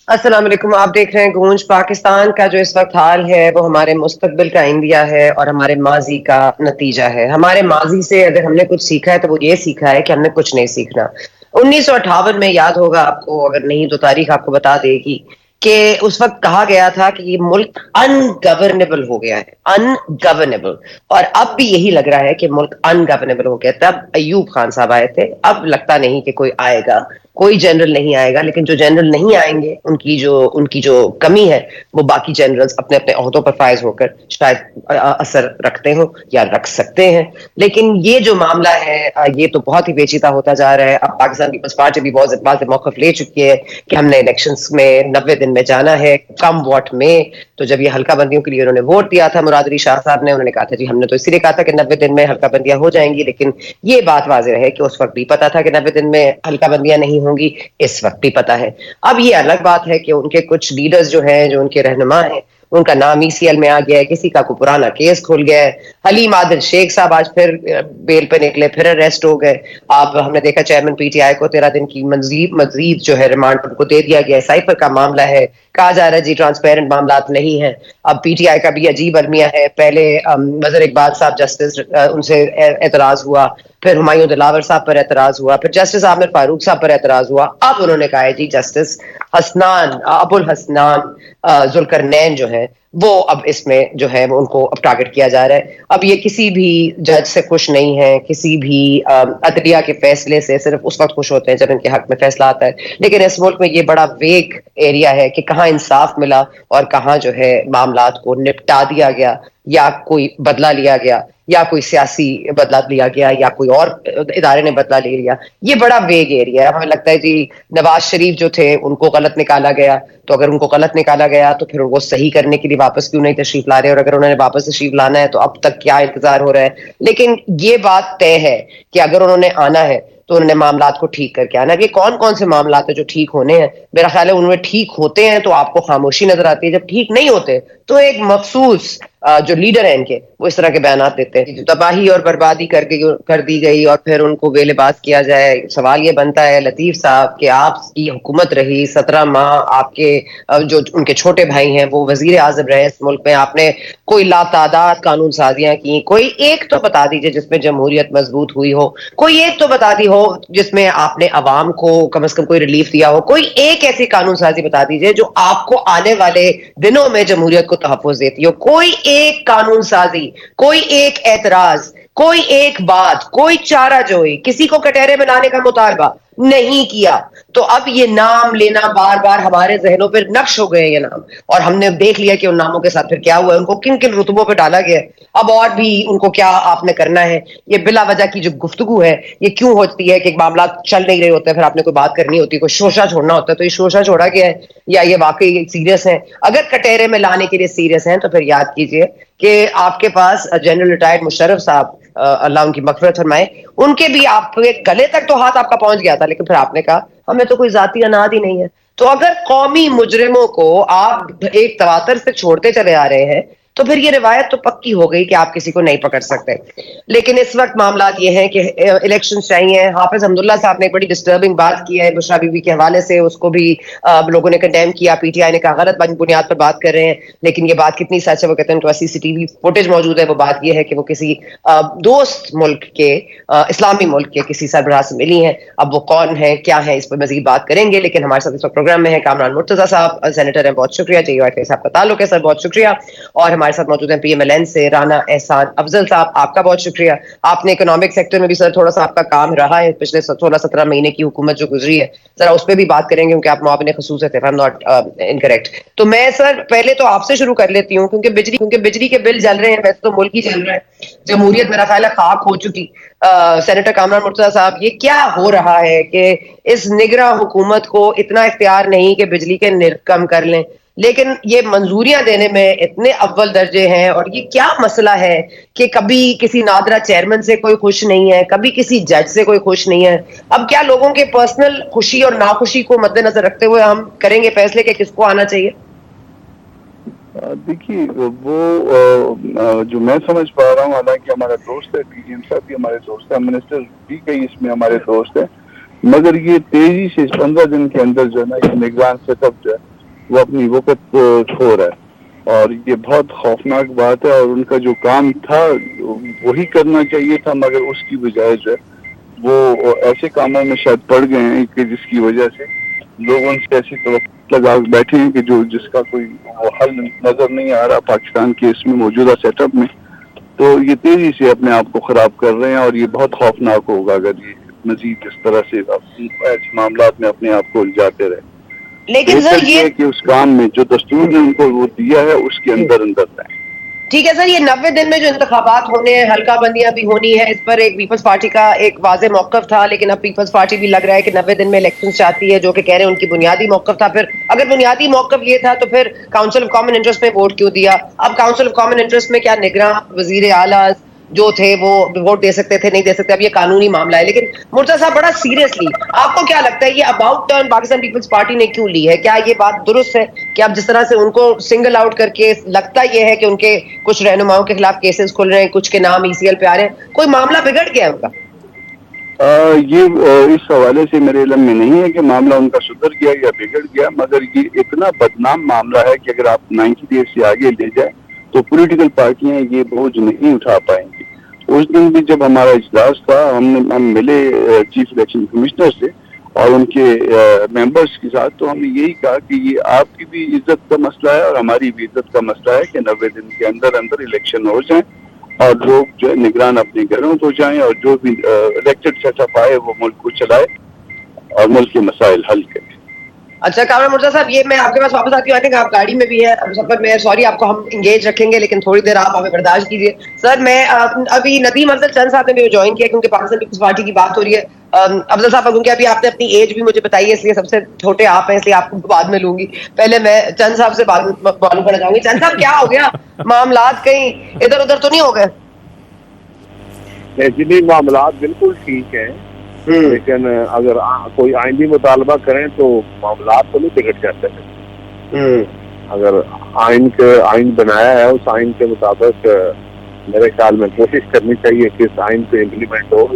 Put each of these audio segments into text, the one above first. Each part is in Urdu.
السلام علیکم، آپ دیکھ رہے ہیں گونج۔ پاکستان کا جو اس وقت حال ہے وہ ہمارے مستقبل کا عندیہ ہے اور ہمارے ماضی کا نتیجہ ہے۔ ہمارے ماضی سے اگر ہم نے کچھ سیکھا ہے تو وہ یہ سیکھا ہے کہ ہم نے کچھ نہیں سیکھنا۔ 1958 میں یاد ہوگا آپ کو، اگر نہیں تو تاریخ آپ کو بتا دے گی کہ اس وقت کہا گیا تھا کہ یہ ملک ان گورنیبل ہو گیا ہے، ان گورنیبل۔ اور اب بھی یہی لگ رہا ہے کہ ملک ان گورنیبل ہو گیا۔ تب ایوب خان صاحب آئے تھے، اب لگتا نہیں کہ کوئی آئے گا، کوئی جنرل نہیں آئے گا۔ لیکن جو جنرل نہیں آئیں گے ان کی جو کمی ہے وہ باقی جنرلز اپنے اپنے عہدوں پر فائز ہو کر شاید اثر رکھتے ہوں یا رکھ سکتے ہیں۔ لیکن یہ جو معاملہ ہے یہ تو بہت ہی پیچیدہ ہوتا جا رہا ہے۔ اب پاکستان پیپلز پارٹی بھی بہت واضح موقف لے چکی ہے کہ ہم نے الیکشنز میں 90 دن میں جانا ہے، کم ووٹ میں۔ تو جب یہ حلقہ بندیوں کے لیے انہوں نے ووٹ دیا تھا مراد علی شاہ صاحب نے، انہوں نے کہا تھا جی ہم نے تو اسی لیے کہا تھا کہ 90 دن میں حلقہ بندیاں ہو جائیں گی۔ لیکن یہ بات واضح ہے کہ اس وقت بھی پتا تھا کہ 90 دن میں حلقہ بندیاں نہیں ہوں گی، اس وقت بھی پتا ہے۔ اب یہ الگ بات ہے کہ ان کے کچھ لیڈرز جو ہیں، جو ان کے رہنما ہیں، ان کا نام ای سی ایل میں آ گیا ہے، کسی کا کوئی پرانا کیس کھل گیا ہے۔ حلیم عادل شیخ صاحب آج پھر بیل پہ نکلے، پھر اریسٹ ہو گئے۔ اب ہم نے دیکھا چیئرمین پی ٹی آئی کو 13 دن کی مزید جو ہے ریمانڈ ان کو دے دیا گیا ہے۔ سائفر کا معاملہ ہے، کہا جا رہا ہے جی ٹرانسپیرنٹ معاملات نہیں ہیں۔ اب پی ٹی آئی کا بھی عجیب المیہ ہے، پہلے مظہر اقبال صاحب جسٹس ان سے اعتراض ہوا، پھر ہمایوں دلاور صاحب پر اعتراض ہوا، پھر جسٹس عامر فاروق صاحب پر اعتراض ہوا۔ اب انہوں نے کہا ہے جی جسٹس حسنان ابو الحسنان ذوالقرنین جو ہے وہ اب اس میں جو ہے وہ ان کو اب ٹارگٹ کیا جا رہا ہے۔ اب یہ کسی بھی جج سے خوش نہیں ہے، کسی بھی عدلیہ کے فیصلے سے صرف اس وقت خوش ہوتے ہیں جب ان کے حق میں فیصلہ آتا ہے۔ لیکن اس ملک میں یہ بڑا ویگ ایریا ہے کہ کہاں انصاف ملا اور کہاں جو ہے معاملات کو نپٹا دیا گیا، یا کوئی بدلہ لیا گیا، یا کوئی سیاسی بدلہ لیا گیا، یا کوئی اور ادارے نے بدلہ لے لیا۔ یہ بڑا ویگ ایریا ہے۔ ہمیں لگتا ہے جی نواز شریف جو تھے ان کو غلط نکالا گیا، تو اگر ان کو غلط نکالا گیا تو پھر وہ صحیح کرنے کے لیے واپس کیوں نہیں تشریف لا رہے، اور اگر انہوں نے واپس تشریف لانا ہے تو اب تک کیا انتظار ہو رہا ہے۔ لیکن یہ بات طے ہے کہ اگر انہوں نے آنا ہے تو انہوں نے معاملات کو ٹھیک کر کے آنا ہے۔ یہ کون کون سے معاملات ہیں جو ٹھیک ہونے ہیں؟ میرا خیال ہے ان میں ٹھیک ہوتے ہیں تو آپ کو خاموشی نظر آتی ہے، جب ٹھیک نہیں ہوتے تو ایک مخصوص جو لیڈر ہیں ان کے وہ اس طرح کے بیانات دیتے ہیں۔ تباہی اور بربادی کر دی گئی اور پھر ان کو بے لباس کیا جائے۔ سوال یہ بنتا ہے لطیف صاحب کہ آپ کی حکومت رہی 17 ماہ، آپ کے جو ان کے چھوٹے بھائی ہیں وہ وزیر اعظم رہے اس ملک میں، آپ نے کوئی لاتعداد قانون سازیاں کی، کوئی ایک تو بتا دیجئے جس میں جمہوریت مضبوط ہوئی ہو، کوئی ایک تو بتا دی ہو جس میں آپ نے عوام کو کم از کم کوئی ریلیف دیا ہو، کوئی ایک ایسی قانون سازی بتا دیجئے جو آپ کو آنے والے دنوں میں جمہوریت کو تحفظ دیتی ہو۔ کوئی ایک قانون سازی، کوئی ایک اعتراض، کوئی ایک بات، کوئی چارہ جوئی، کسی کو کٹہرے میں لانے کا مطالبہ نہیں کیا۔ تو اب یہ نام لینا بار بار ہمارے ذہنوں پہ نقش ہو گئے یہ نام، اور ہم نے دیکھ لیا کہ ان ناموں کے ساتھ پھر کیا ہوا ہے، ان کو کن کن رتبوں پہ ڈالا گیا ہے۔ اب اور بھی ان کو کیا آپ نے کرنا ہے۔ یہ بلا وجہ کی جو گفتگو ہے یہ کیوں ہوتی ہے کہ معاملات چل نہیں رہے ہوتے، پھر آپ نے کوئی بات کرنی ہوتی ہے، کوئی شوشہ چھوڑنا ہوتا ہے، تو یہ شوشہ چھوڑا گیا ہے یا یہ واقعی سیریس ہے؟ اگر کٹہرے میں لانے کے لیے سیریس ہیں تو پھر یاد کیجئے کہ آپ کے پاس جنرل ریٹائرڈ مشرف صاحب اللہ ان کی مغفرت فرمائے، ان کے بھی آپ کے گلے تک تو ہاتھ آپ کا پہنچ گیا تھا، لیکن پھر آپ نے کہا ہمیں تو کوئی ذاتی اناد ہی نہیں ہے۔ تو اگر قومی مجرموں کو آپ ایک تواتر سے چھوڑتے چلے آ رہے ہیں تو پھر یہ روایت تو پکی ہو گئی کہ آپ کسی کو نہیں پکڑ سکتے۔ لیکن اس وقت معاملات یہ ہیں کہ الیکشن چاہیے۔ حافظ حمداللہ صاحب نے ایک بڑی ڈسٹربنگ بات کی ہے بشرا بی بی کے حوالے سے، اس کو بھی لوگوں نے کنڈیم کیا، پی ٹی آئی نے کہا غلط بنیاد پر بات کر رہے ہیں۔ لیکن یہ بات کتنی سچ ہے وہ کہتے ہیں تو سی سی ٹی وی فوٹیج موجود ہے۔ وہ بات یہ ہے کہ وہ کسی دوست ملک کے، اسلامی ملک کے کسی سربراہ سے ملی ہیں۔ اب وہ کون ہے کیا ہے اس پر مزید بات کریں گے، لیکن ہمارے ساتھ اس وقت پروگرام میں ہے کامران مرتضیٰ صاحب، سینیٹر ہیں، بہت شکریہ۔ جے یو آئی کے صاحب کا تعلق ہے سر، بہت شکریہ۔ اور ہمارے ساتھ موجود ہیں پی ایم ایل این سے رانا احسان افضل صاحب، آپ کا بہت شکریہ۔ آپ نے اکنامک سیکٹر میں بھی سر تھوڑا سا آپ کا کام رہا ہے پچھلے 16-17 مہینے کی حکومت جو گزری ہے، ذرا اس پہ بھی بات کریں گے کیونکہ آپ معاون خصوصی تھے، ناٹ انکریکٹ۔ تو میں سر پہلے تو آپ سے شروع کر لیتی ہوں کیونکہ بجلی کے بل جل رہے ہیں، ویسے تو ملک ہی چل رہا ہے، جمہوریت میرا خیال ہے خاک ہو چکی۔ سینیٹر کامران مرتضیٰ صاحب، یہ کیا ہو رہا ہے کہ اس نگراں حکومت کو اتنا اختیار نہیں کہ بجلی کے نرخ کم کر لیں، لیکن یہ منظوریاں دینے میں اتنے اول درجے ہیں؟ اور یہ کیا مسئلہ ہے کہ کبھی کسی نادرہ چیئرمین سے کوئی خوش نہیں ہے، کبھی کسی جج سے کوئی خوش نہیں ہے؟ اب کیا لوگوں کے پرسنل خوشی اور ناخوشی کو مد نظر رکھتے ہوئے ہم کریں گے فیصلے کہ کس کو آنا چاہیے؟ دیکھیے وہ جو میں سمجھ پا رہا ہوں، حالانکہ ہمارا دوست ہے ڈی جی ایم صاحب بھی ہمارے دوست ہے، منسٹر بھی کئی اس میں ہمارے دوست ہیں، مگر یہ تیزی سے 15 دن کے اندر جو ہے نا یہ نگران سیٹ اپ جو ہے وہ اپنی وقت کھو رہا ہے، اور یہ بہت خوفناک بات ہے. اور ان کا جو کام تھا وہی کرنا چاہیے تھا، مگر اس کی بجائے جو ہے وہ ایسے کاموں میں شاید پڑ گئے ہیں کہ جس کی وجہ سے لوگ ان سے ایسی توقع لگا بیٹھے ہیں کہ جس کا کوئی وہ حل نظر نہیں آ رہا پاکستان کے اس میں موجودہ سیٹ اپ میں. تو یہ تیزی سے اپنے آپ کو خراب کر رہے ہیں، اور یہ بہت خوفناک ہوگا اگر یہ مزید اس طرح سے ایسے معاملات میں اپنے آپ کو الجھاتے رہے. لیکن سر بہتر یہ ہے کہ اس کام میں جو دستور نے ان کو وہ دیا ہے اس کے اندر رہیں. ٹھیک ہے سر، یہ 90 دن میں جو انتخابات ہونے ہیں، حلقہ بندیاں بھی ہونی ہے، اس پر ایک پیپلز پارٹی کا ایک واضح موقف تھا، لیکن اب پیپلز پارٹی بھی لگ رہا ہے کہ 90 دن میں الیکشن چاہتی ہے، جو کہ کہہ رہے ہیں ان کی بنیادی موقف تھا. پھر اگر بنیادی موقف یہ تھا تو پھر کاؤنسل آف کامن انٹرسٹ میں ووٹ کیوں دیا؟ اب کاؤنسل آف کامن انٹرسٹ میں کیا نگراں وزیر اعلیٰ جو تھے وہ ووٹ دے سکتے تھے، نہیں دے سکتے؟ اب یہ قانونی معاملہ ہے. لیکن مرتضیٰ صاحب بڑا سیریسلی آپ کو کیا لگتا ہے یہ اباؤٹ ٹرن پاکستان پیپلز پارٹی نے کیوں لی ہے؟ کیا یہ بات درست ہے کہ اب جس طرح سے ان کو سنگل آؤٹ کر کے لگتا یہ ہے کہ ان کے کچھ رہنماؤں کے خلاف کیسز کھل رہے ہیں، کچھ کے نام ای سی ایل پہ آ رہے ہیں، کوئی معاملہ بگڑ گیا ہے ان کا؟ یہ اس حوالے سے میرے علم میں نہیں ہے کہ معاملہ ان کا سدھر گیا یا بگڑ گیا، مگر یہ اتنا بدنام معاملہ ہے کہ اگر آپ 90 ڈیز سے آگے لے جائیں تو پولیٹیکل پارٹیاں یہ بوجھ نہیں اٹھا پائیں گی. اس دن بھی جب ہمارا اجلاس تھا ہم ملے چیف الیکشن کمشنر سے اور ان کے ممبرس کے ساتھ، تو ہم نے یہی کہا کہ یہ آپ کی بھی عزت کا مسئلہ ہے اور ہماری بھی عزت کا مسئلہ ہے کہ 90 دن کے اندر الیکشن ہو جائیں اور لوگ جو ہے نگران اپنے گھروں کو جائیں اور جو بھی الیکٹڈ سیٹ اپ آئے وہ ملک کو چلائے اور ملک کے مسائل حل کرے. اچھا کامران مرزا صاحب، یہ میں آپ کے پاس واپس آتی ہوں. آئی تھنک آپ گاڑی میں بھی ہیں سفر میں، سوری آپ کو ہم انگیج رکھیں گے لیکن تھوڑی دیر آپ ہمیں برداشت کیجیے. سر میں ابھی ندیم افضل چند صاحب نے بھی جوائن کیا کیونکہ پاکستان پیپلز پارٹی کی بات ہو رہی ہے. افضل صاحب کیونکہ ابھی آپ نے اپنی ایج بھی مجھے بتائی ہے، اس لیے سب سے چھوٹے آپ ہیں، اس لیے آپ کو بعد میں لوں گی. پہلے میں چند صاحب سے معلوم کرنا چاہوں گی. چند صاحب کیا ہو گیا؟ معاملات کہیں ادھر ادھر تو نہیں ہو گئے؟ ایکچولی معاملات بالکل ٹھیک ہیں، لیکن اگر کوئی آئندی مطالبہ کریں تو معاملات تو نہیں بگڑ جاتے ہیں. اگر آئین بنایا ہے اس آئین کے مطابق میرے خیال میں کوشش کرنی چاہیے کہ اس آئین پہ امپلیمنٹ ہو.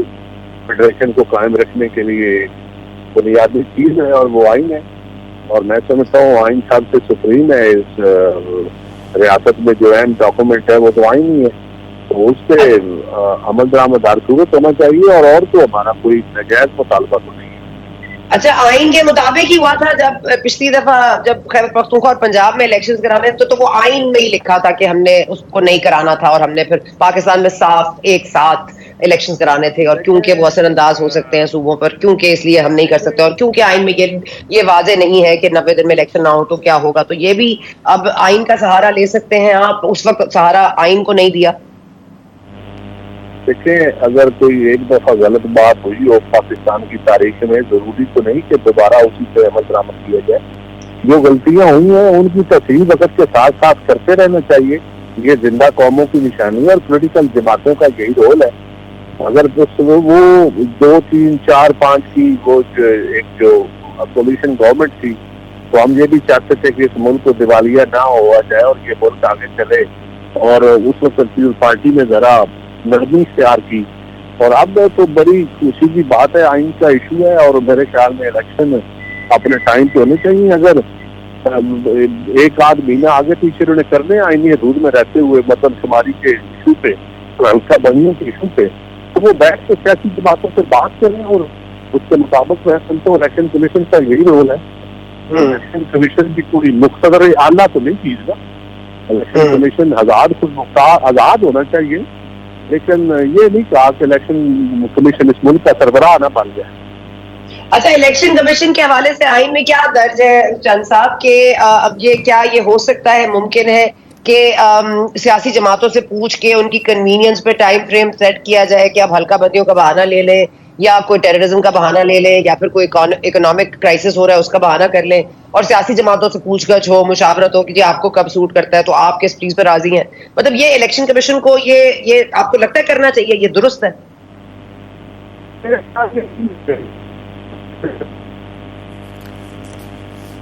فیڈریشن کو قائم رکھنے کے لیے بنیادی چیز ہے اور وہ آئین ہے، اور میں سمجھتا ہوں آئین سب سے سپریم ہے. اس ریاست میں جو اہم ڈاکومنٹ ہے وہ تو آئین ہی ہے، تو اس پہ عمل درآمد صورت ہونا چاہیے، اور تو ہمارا کوئی ناجائز مطالبہ تو نہیں ہے. اچھا، آئین کے مطابق ہی ہوا تھا جب پچھلی دفعہ جب خیبر پختونخوا اور پنجاب میں الیکشن کرانے تو وہ آئین میں ہی لکھا تھا کہ ہم نے اس کو نہیں کرانا تھا، اور ہم نے پھر پاکستان میں صاف ایک ساتھ الیکشن کرانے تھے، اور کیونکہ وہ اثر انداز ہو سکتے ہیں صوبوں پر، کیونکہ اس لیے ہم نہیں کر سکتے، اور کیونکہ آئین میں یہ واضح نہیں ہے کہ 90 دن میں الیکشن نہ ہو تو کیا ہوگا. تو یہ بھی اب آئین کا سہارا لے سکتے ہیں آپ، اس وقت سہارا آئین کو نہیں دیا. دیکھیں، اگر کوئی ایک دفعہ غلط بات ہوئی اور پاکستان کی تاریخ میں ضروری تو نہیں کہ دوبارہ اسی پہ عمل درآمد کیا جائے. جو غلطیاں ہوئی ہیں ان کی تصحیح وقت کے ساتھ ساتھ کرتے رہنا چاہیے. یہ زندہ قوموں کی نشانی ہے اور پولیٹیکل جماعتوں کا یہی رول ہے. اگر وہ 2 3 4 5 کی وہ ایک جو اپوزیشن گورنمنٹ تھی تو ہم یہ بھی چاہتے تھے کہ اس ملک کو دیوالیہ نہ ہوا جائے اور یہ ملک آگے چلے، اور اس وقت پیپلز پارٹی نے ذرا نرمی اختیار کی. اور اب تو بڑی خوشی کی بات ہے، آئین کا ایشو ہے اور میرے خیال میں الیکشن اپنے ٹائم پہ ہونے چاہیے. اگر ایک آدھ مہینہ آگے پیچھے انہوں نے کرنے آئینی حدود میں رہتے ہوئے مطلب شماری کے ایشو پہ، حلقہ بندیوں کے ایشو پہ، تو وہ بیٹھ کے سیاسی جماعتوں سے بات کریں اور اس کے مطابق میں سمجھتا ہوں الیکشن کمیشن کا یہی رول ہے. الیکشن کمیشن کی کوئی مقتدر اعلیٰ تو نہیں چیز نا. الیکشن کمیشن آزاد ہونا چاہیے، لیکن یہ نہیں کہا کہ الیکشن کمیشن اس ملک کا سربراہ نہ بن جائے. اچھا، الیکشن کمیشن کے حوالے سے آئین میں کیا درج ہے چند صاحب کہ اب یہ ہو سکتا ہے، ممکن ہے کہ سیاسی جماعتوں سے پوچھ کے ان کی کنوینئنس پہ ٹائم فریم سیٹ کیا جائے کہ اب حلقہ بندیوں کا بہانہ لے لیں یا کوئی ٹیررزم کا بہانہ لے لیں یا پھر کوئی اکنامک کرائسس ہو رہا ہے اس کا بہانہ کر لیں، اور سیاسی جماعتوں سے پوچھ گچھ ہو، مشاورت ہو کہ جی آپ کو کب سوٹ کرتا ہے تو آپ کس چیز پہ راضی ہیں. مطلب یہ الیکشن کمیشن کو یہ آپ کو لگتا ہے کرنا چاہیے، یہ درست ہے؟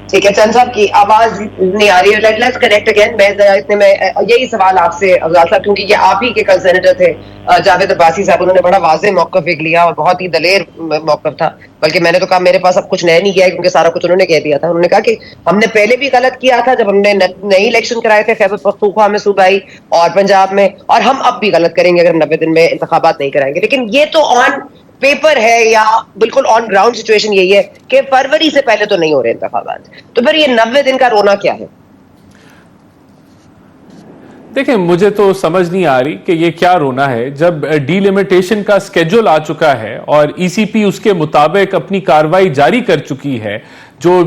ٹھیک ہے چند صاحب کی آواز نہیں آ رہی ہے. Let's connect again. میں اتنے میں یہی سوال آپ سے افضال صاحب, کیونکہ یہ آپ ہی کے کل سینیٹر تھے جاوید عباسی صاحب, انہوں نے بڑا واضح موقف ایک لیا اور بہت ہی دلیر موقف تھا. بلکہ میں نے تو کہا میرے پاس اب کچھ نیا نہیں کیا ہے کیونکہ سارا کچھ انہوں نے کہہ دیا تھا. انہوں نے کہا کہ ہم نے پہلے بھی غلط کیا تھا جب ہم نے نئی الیکشن کرائے تھے خیبر پختونخوا میں, صوبائی اور پنجاب میں, اور ہم اب بھی غلط کریں گے اگر 90 دن میں انتخابات نہیں کرائیں گے. لیکن یہ تو آن پیپر ہے یا بالکل آن گراؤنڈ سچویشن یہی ہے کہ فروری سے پہلے تو نہیں ہو رہے انتخابات, تو پھر یہ 90 دن کا رونا کیا ہے؟ دیکھیں مجھے تو سمجھ نہیں آ رہی کہ یہ کیا رونا ہے جب ڈی لیمیٹیشن کا سکیجول آ چکا ہے اور ای سی پی اس کے مطابق اپنی کاروائی جاری کر چکی ہے. جو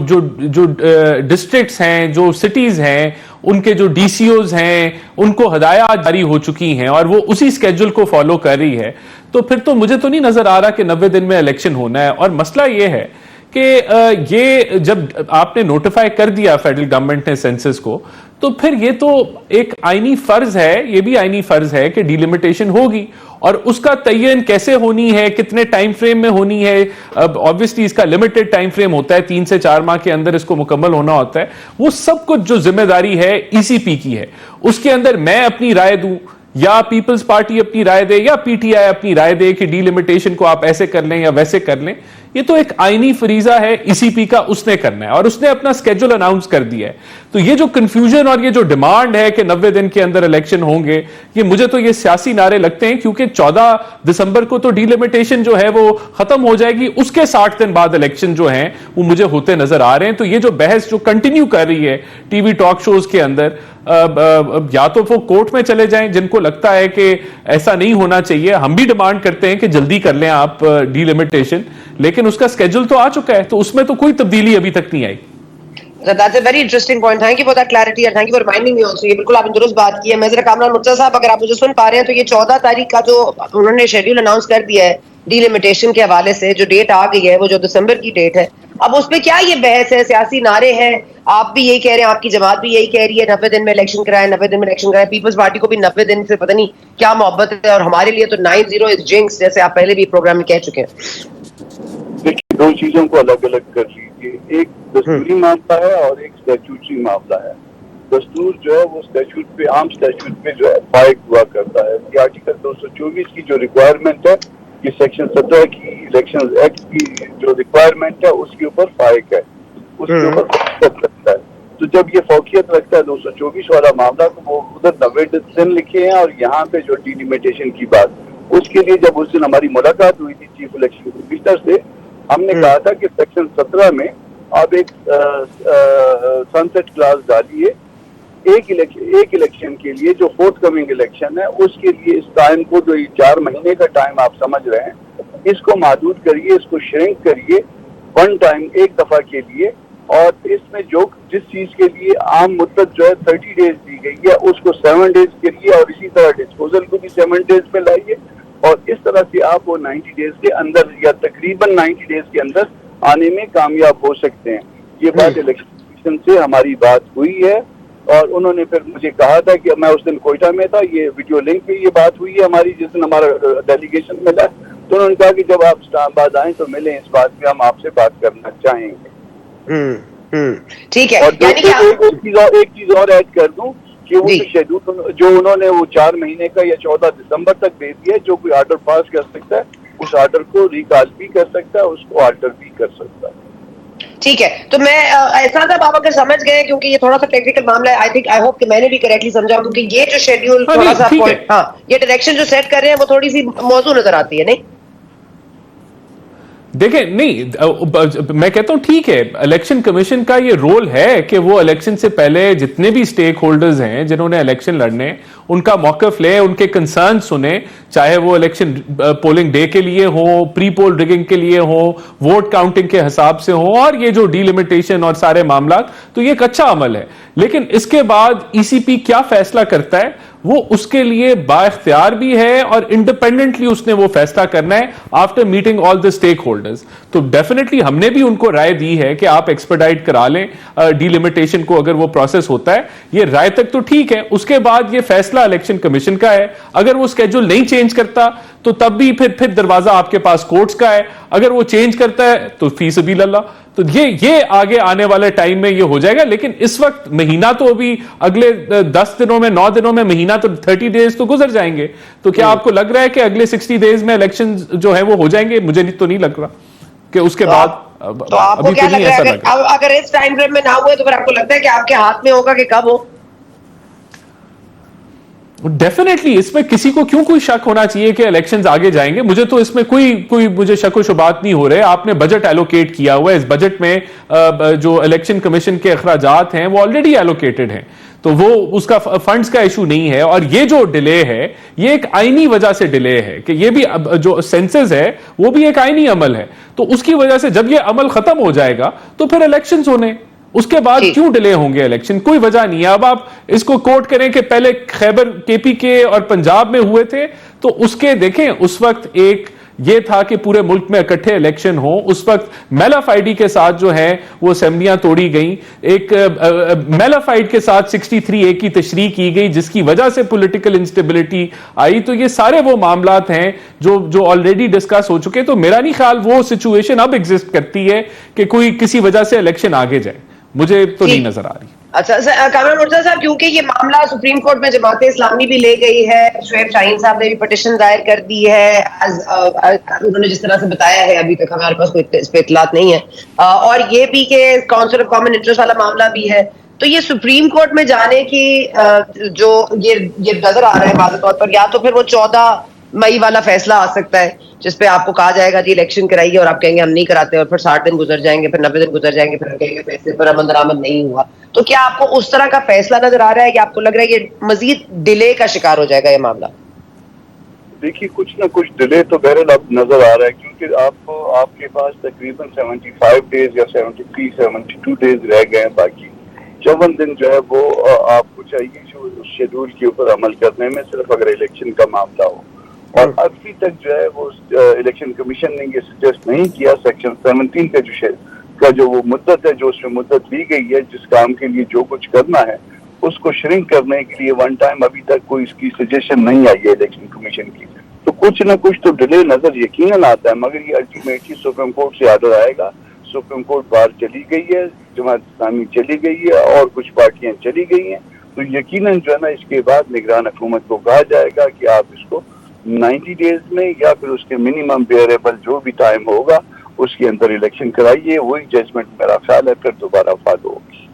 ڈسٹرکٹس ہیں, جو سٹیز ہیں, ان کے جو ڈی سی اوز ہیں, ان کو ہدایات جاری ہو چکی ہیں اور وہ اسی سکیجول کو فالو کر رہی ہے. تو پھر تو مجھے تو نہیں نظر آ رہا کہ 90 دن میں الیکشن ہونا ہے. اور مسئلہ یہ ہے کہ یہ جب آپ نے نوٹیفائی کر دیا فیڈرل گورنمنٹ نے سینسس کو, تو پھر یہ تو ایک آئینی فرض ہے, یہ بھی آئینی فرض ہے کہ ڈیلیمیٹیشن ہوگی. اور اس کا تعین کیسے ہونی ہے, کتنے ٹائم فریم میں ہونی ہے, obviously اس کا لمیٹڈ ٹائم فریم ہوتا ہے, 3 سے 4 ماہ کے اندر اس کو مکمل ہونا ہوتا ہے. وہ سب کچھ جو ذمہ داری ہے ای سی پی کی ہے. اس کے اندر میں اپنی رائے دوں یا پیپلز پارٹی اپنی رائے دے یا پی ٹی آئی اپنی رائے دے کہ ڈی لیمیٹیشن کو آپ ایسے کر لیں یا ویسے کر لیں, یہ تو ایک آئینی فریضہ ہے ای سی پی کا, اس نے کرنا ہے اور اس نے اپنا سکیجول اناؤنس کر دیا ہے. تو یہ جو کنفیوژن اور یہ جو ڈیمانڈ ہے کہ 90 دن کے اندر الیکشن ہوں گے, یہ مجھے تو یہ سیاسی نعرے لگتے ہیں, کیونکہ 14 دسمبر کو تو ڈی لیمیٹیشن جو ہے وہ ختم ہو جائے گی, اس کے 60 دن بعد الیکشن جو ہیں وہ مجھے ہوتے نظر آ رہے ہیں. تو یہ جو بحث جو کنٹینیو کر رہی ہے ٹی وی ٹاک شوز کے اندر, یا تو وہ کورٹ میں چلے جائیں جن کو لگتا ہے کہ ایسا نہیں ہونا چاہیے. ہم بھی ڈیمانڈ کرتے ہیں کہ جلدی کر لیں آپ ڈی لیمیٹیشن, لیکن اس کا سکیجول تو آ چکا ہے, تو اس میں تو کوئی تبدیلی ابھی تک نہیں آئی. That's a very interesting point. Thank you for that clarity and thank you for reminding me also. یہ بالکل آپ نے درست بات کی ہے. میں ذرا کامران مرتضیٰ صاحب اگر آپ مجھے سن پا رہے ہیں تو یہ 14 تاریخ کا جو انہوں نے شیڈیول اناؤنس کر دیا ہے ڈی لیمیٹیشن کے حوالے سے, جو ڈیٹ آ گئی ہے وہ جو دسمبر کی ڈیٹ ہے, اب اس پہ کیا یہ بحث ہے, سیاسی نعرے ہیں, آپ بھی یہی کہہ رہے ہیں, آپ کی جماعت بھی یہی کہہ رہی ہے 90 دن میں الیکشن کرائیں, 90 دن میں الیکشن کرائیں, پیپلز پارٹی کو بھی 90 دن سے پتہ نہیں کیا محبت ہے, اور ہمارے لیے تو 90 از جنکس, جیسے آپ پہلے بھی پروگرام میں کہہ چکے ہیں. دیکھیے دو چیزوں کو الگ الگ کر لیجیے, ایک دستوری معاملہ ہے اور ایک اسٹیچوٹری معاملہ ہے. دستور جو ہے وہ اسٹیچوٹ پہ, عام اسٹیچوٹ پہ جو ہے فائق ہوا کرتا ہے. یہ آرٹیکل 224 کی جو ریکوائرمنٹ ہے, یہ سیکشن 17 کی الیکشن ایکٹ کی جو ریکوائرمنٹ ہے اس کے اوپر فائق ہے, اس کے اوپر فوقیت رکھتا ہے. تو جب یہ فوقیت رکھتا ہے 224 والا معاملہ, تو وہ ادھر 90 دن لکھے ہیں, اور یہاں پہ جو ڈیلیمیٹیشن کی بات, اس کے لیے جب اس دن ہماری ملاقات ہوئی تھی چیف الیکشن کمشنر سے, ہم نے کہا تھا کہ سیکشن 17 میں آپ ایک سنسیٹ کلاس ڈالیے ایک الیکشن کے لیے, جو فورتھ کمنگ الیکشن ہے اس کے لیے. اس ٹائم کو جو 4 مہینے کا ٹائم آپ سمجھ رہے ہیں, اس کو محدود کریے, اس کو شرنک کریے ون ٹائم, ایک دفعہ کے لیے, اور اس میں جو جس چیز کے لیے عام مدت جو ہے 30 ڈیز دی گئی ہے اس کو 7 ڈیز کریے, اور اسی طرح ڈسپوزل کو بھی 7 ڈیز پہ لائیے, اور اس طرح سے آپ وہ 90 ڈیز کے اندر یا تقریباً 90 ڈیز کے اندر آنے میں کامیاب ہو سکتے ہیں. یہ بات الیکشن کمیشن سے ہماری بات ہوئی ہے, اور انہوں نے پھر مجھے کہا تھا کہ میں اس دن کوئٹہ میں تھا, یہ ویڈیو لنک پہ یہ بات ہوئی ہے ہماری, جس دن ہمارا ڈیلیگیشن ملا, تو انہوں نے کہا کہ جب آپ اسلام آباد آئیں تو ملیں, اس بات پہ ہم آپ سے بات کرنا چاہیں گے. ٹھیک ہے. اور ایک چیز اور ایڈ کر دوں کہ وہ شیڈول جو انہوں نے وہ 4 مہینے کا یا 14 دسمبر تک دے دیا ہے, جو کوئی آرڈر پاس کر سکتا ہے اس آرڈر کو ریکال بھی کر سکتا ہے, اس کو آلٹر بھی کر سکتا ہے. ٹھیک ہے. تو میں احسان صاحب آپ اگر سمجھ گئے, کیونکہ یہ تھوڑا سا ٹیکنیکل معاملہ ہے, آئی ہوپ کہ میں نے بھی کریکٹلی سمجھا, کیونکہ یہ جو شیڈیول تھوڑا سا ہاں یہ ڈائریکشن جو سیٹ کر رہے ہیں وہ تھوڑی سی موضوع نظر آتی ہے. نہیں دیکھیں, نہیں میں کہتا ہوں ٹھیک ہے, الیکشن کمیشن کا یہ رول ہے کہ وہ الیکشن سے پہلے جتنے بھی سٹیک ہولڈرز ہیں جنہوں نے الیکشن لڑنے, ان کا موقف لے, ان کے کنسرن سنیں, چاہے وہ الیکشن پولنگ ڈے کے لیے ہو, پری پول ریگنگ کے لیے ہو, ووٹ کاؤنٹنگ کے حساب سے ہو, اور یہ جو ڈی لیمیٹیشن اور سارے معاملات, تو یہ ایک اچھا عمل ہے. لیکن اس کے بعد ای سی پی کیا فیصلہ کرتا ہے وہ اس کے لیے با اختیار بھی ہے, اور انڈیپینڈنٹلی اس نے وہ فیصلہ کرنا ہے آفٹر میٹنگ آل دی اسٹیک ہولڈرز. تو ڈیفینیٹلی ہم نے بھی ان کو رائے دی ہے کہ آپ ایکسپیڈائٹ کرا لیں ڈی لیمیٹیشن کو, اگر وہ پروسیس ہوتا ہے. یہ رائے تک تو ٹھیک ہے, اس کے بعد یہ فیصلہ الیکشن کمیشن کا ہے. اگر وہ اسکیجول نہیں چینج کرتا تو تب بھی پھر دروازہ آپ کے پاس کورٹس کا ہے, اگر وہ چینج کرتا ہے تو فی سبیل اللہ. تو یہ آگے آنے والے ٹائم میں یہ ہو جائے گا. لیکن اس وقت مہینہ تو ابھی اگلے 10 دنوں میں 9 دنوں میں مہینہ تو 30 ڈیز تو گزر جائیں گے. تو کیا آپ کو لگ رہا ہے کہ اگلے 60 ڈیز میں الیکشن جو ہے وہ ہو جائیں گے؟ مجھے تو نہیں لگ رہا کہ اس کے بعد. تو آپ کو کیا لگ رہا ہے اگر اس ٹائم فریم میں نہ ہوئے تو پھر آپ کو لگتا ہے کہ آپ کے ہاتھ میں ہوگا کہ کب ہو؟ ڈیفینیٹلی اس میں کسی کو کیوں کوئی شک ہونا چاہیے کہ الیکشنز آگے جائیں گے؟ مجھے تو اس میں کوئی مجھے شک و شبہات نہیں ہو رہے. آپ نے بجٹ ایلوکیٹ کیا ہوا ہے, اس بجٹ میں جو الیکشن کمیشن کے اخراجات ہیں وہ آلریڈی ایلوکیٹڈ ہیں, تو وہ اس کا فنڈز کا ایشو نہیں ہے. اور یہ جو ڈیلے ہے یہ ایک آئینی وجہ سے ڈیلے ہے کہ یہ بھی جو سینسز ہے وہ بھی ایک آئینی عمل ہے. تو اس کی وجہ سے جب یہ عمل ختم ہو جائے گا تو پھر الیکشنز ہونے, اس کے بعد کیوں ڈیلے ہوں گے الیکشن؟ کوئی وجہ نہیں ہے. اب آپ اس کو کوٹ کریں کہ پہلے خیبر KPK اور پنجاب میں ہوئے تھے, تو اس کے دیکھیں اس وقت ایک یہ تھا کہ پورے ملک میں اکٹھے الیکشن ہوں. اس وقت میلافائڈی کے ساتھ جو ہے وہ اسمبلیاں توڑی گئیں, ایک میلافائڈ کے ساتھ 63A کی تشریح کی گئی جس کی وجہ سے پولیٹیکل انسٹیبلٹی آئی. تو یہ سارے وہ معاملات ہیں جو آلریڈی ڈسکس ہو چکے. تو میرا نہیں خیال وہ سچویشن اب ایگزسٹ کرتی ہے کہ کوئی کسی وجہ سے الیکشن آگے جائے, مجھے تو نہیں نظر آ رہی. اچھا کامران مرتضیٰ صاحب, کیونکہ یہ معاملہ سپریم کورٹ میں جماعت اسلامی بھی لے گئی ہے, شعیب شاہین صاحب نے بھی پٹیشن دائر کر دی ہے, انہوں نے جس طرح سے بتایا ہے ابھی تک ہمارے پاس کوئی اس پہ اطلاعات نہیں ہے, اور یہ بھی کہ کاؤنسل آف کامن انٹرسٹ والا معاملہ بھی ہے. تو یہ سپریم کورٹ میں جانے کی جو یہ نظر آ رہا ہے واضح طور پر, یا تو پھر وہ 14 مئی والا فیصلہ آ سکتا ہے جس پہ آپ کو کہا جائے گا جی الیکشن کرائیے, اور آپ کہیں گے ہم نہیں کراتے, اور پھر 60 دن گزر جائیں گے, پھر 90 دن گزر جائیں گے, پھر کہیں گے فیصلے پر عمل درآمد نہیں ہوا. تو کیا آپ کو اس طرح کا فیصلہ نظر آ رہا ہے کہ آپ کو لگ رہا ہے کہ مزید ڈیلے کا شکار ہو جائے گا یہ معاملہ؟ دیکھیے کچھ نہ کچھ ڈیلے تو بہرحال اب نظر آ رہا ہے, کیونکہ آپ کے پاس تقریباً 75 ڈیز یا 72 ڈیز رہ گئے ہیں. باقی 54 دن جو ہے وہ آپ کو چاہیے جو شیڈول کے اوپر عمل کرنے میں, صرف اگر الیکشن کا معاملہ ہو. اور ابھی تک جو ہے وہ الیکشن کمیشن نے یہ سجیسٹ نہیں کیا سیکشن 17 کا جو وہ مدت ہے, جو اس میں مدت لی گئی ہے جس کام کے لیے جو کچھ کرنا ہے اس کو شرنک کرنے کے لیے ون ٹائم ابھی تک کوئی اس کی سجیشن نہیں آئی ہے الیکشن کمیشن کی. تو کچھ نہ کچھ تو ڈیلے نظر یقیناً آتا ہے, مگر یہ الٹیمیٹلی سپریم کورٹ سے آرڈر آئے گا. سپریم کورٹ باہر چلی گئی ہے, جماعت اسلامی چلی گئی ہے, اور کچھ پارٹیاں چلی گئی ہیں. تو یقیناً جو ہے نا اس کے بعد نگران حکومت کو کہا جائے گا کہ آپ اس کو 90 ڈیز میں یا پھر اس کے منیمم بیئریبل جو بھی ٹائم ہوگا اس کے اندر الیکشن کرائیے. وہی ججمنٹ میرا خیال ہے پھر دوبارہ فالو ہوگی.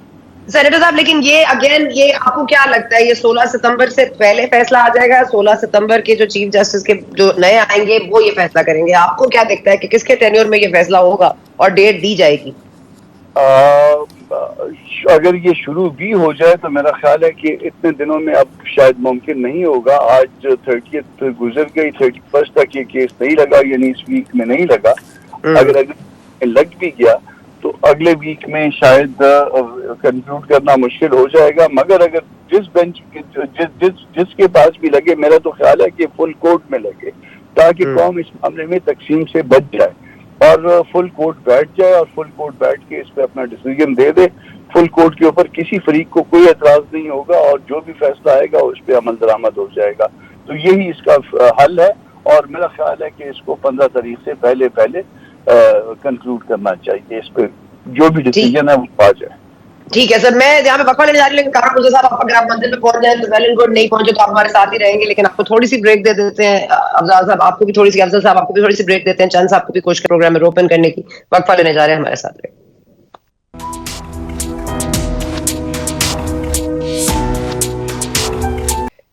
سینیٹر صاحب, لیکن یہ اگین یہ آپ کو کیا لگتا ہے یہ 16 ستمبر سے پہلے فیصلہ آ جائے گا؟ 16 ستمبر کے جو چیف جسٹس کے جو نئے آئیں گے وہ یہ فیصلہ کریں گے. آپ کو کیا دیکھتا ہے کہ کس کے ٹینیور میں یہ فیصلہ ہوگا اور ڈیٹ دی جائے گی؟ اگر یہ شروع بھی ہو جائے تو میرا خیال ہے کہ اتنے دنوں میں اب شاید ممکن نہیں ہوگا. آج 30th گزر گئی, 31st تک یہ کیس نہیں لگا, یعنی اس ویک میں نہیں لگا. اگر لگ بھی گیا تو اگلے ویک میں شاید کنکلوڈ کرنا مشکل ہو جائے گا. مگر اگر جس بینچ جس کے پاس بھی لگے, میرا تو خیال ہے کہ فل کورٹ میں لگے تاکہ قوم اس معاملے میں تقسیم سے بچ جائے اور فل کورٹ بیٹھ جائے, اور فل کورٹ بیٹھ کے اس پہ اپنا ڈیسیژن دے دے. فل کورٹ کے اوپر کسی فریق کو کوئی اعتراض نہیں ہوگا, اور جو بھی فیصلہ آئے گا اس پہ عمل درآمد ہو جائے گا. تو یہی اس کا حل ہے, اور میرا خیال ہے کہ اس کو 15 تاریخ سے پہلے کنکلوڈ کرنا چاہیے. اس پہ جو بھی ڈیسیژن ہے وہ آ جائے. ٹھیک ہے سر, میں یہاں پہ وقفہ لینے جا رہی ہوں, لیکن کامران مرتضیٰ صاحب اگر آپ منزل پہ پہنچ جائیں تو ویل اینڈ گڈ, نہیں پہنچے تو آپ ہمارے ساتھ ہی رہیں گے, لیکن آپ کو تھوڑی سی بریک دے دیتے ہیں. افضل صاحب آپ کو بھی تھوڑی سی بریک دیتے ہیں, چند صاحب کو بھی کوشش پروگرام میں روپن کرنے کی. وقفہ لینے جا رہے ہیں, ہمارے ساتھ رہیں.